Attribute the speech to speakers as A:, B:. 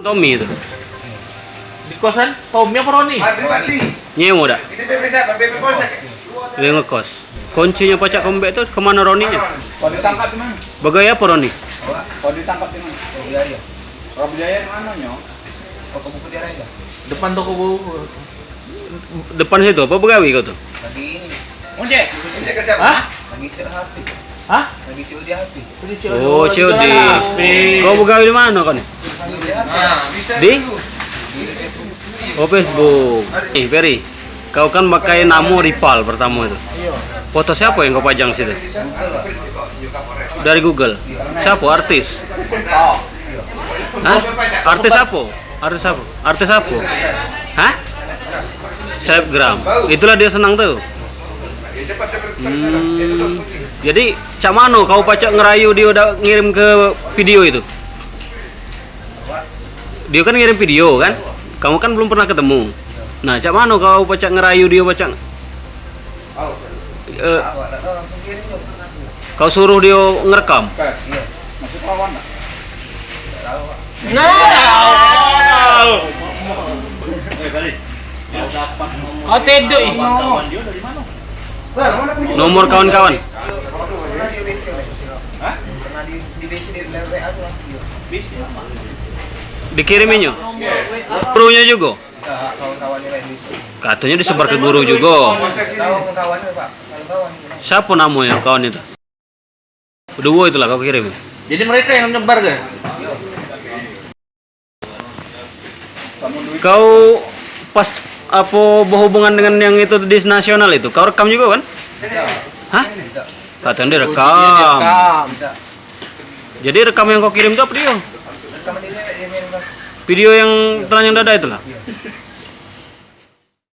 A: Tommy itu.
B: Di kosan Tommy apa Roni?
A: Nyewa dah.
C: Ini BP siapa? BP Polsek.
A: Dia ngekos. Kuncinya pacak kombek itu kemana Roninya?
D: Kalau ditangkap di mana?
A: Bagaya apa Roni?
D: Kalau ditangkap di mana? Biaya. Kalau biaya di mana nyo? Toko buku dia aja.
B: Depan toko buku.
A: Depan situ apa begawi kau tuh?
D: Lagi ini. Ojek.
C: Ini ke siapa?
B: Hah?
D: Lagi cek HP.
B: Hah?
D: Lagi cek dia HP.
A: Oh, COD. Kau begawi di mana kau nih?
C: Nah, bisa
A: Di?
C: dulu.
A: Oh, Facebook. Ferry, kau kan pakai nama Rival pertama itu. Foto siapa yang kau pajang situ? Dari Google. Siapa? Artis?
D: Oh.
A: Hah? Artis apa? Artis apa? Artis apa? Hah? Selebgram. Itulah dia senang tuh.
C: Ya, cepat cepat.
A: Jadi, cak mano kau pacak ngerayu dia udah ngirim ke video itu? Dia kan ngirim video kan? Kamu kan belum pernah ketemu. Nah, cak mano kau pacak ngerayu dia pacak?
D: Langsung kirim dong.
A: Kau suruh dia ngerekam?
D: Iya. Masuk lawan enggak? Tahu, Pak.
B: Oh, tidak ih.
A: Nomor kawan-kawan?
D: Pernah di WC.
B: Hah?
D: Pernah di WC di WA tuh.
A: Dikiriminnya? Gurunya juga?
D: Enggak, kawan-kawannya lain di situ.
A: Katanya disebar ke guru juga.
D: Kawan-kawannya, Pak. Kawan-kawan.
A: Siapa namanya kawan itu? Dua itulah kau kirim.
B: Jadi mereka yang menyebar kan?
A: Kau pas apa berhubungan dengan yang itu di nasional itu? Kau rekam juga kan? Hah?
D: Tidak.
A: Katanya dia rekam.
D: Tidak.
A: Jadi rekam yang kau kirim itu apa dia?
D: Rekaman ini dia ngirim.
A: Video yang telanjang dada itulah.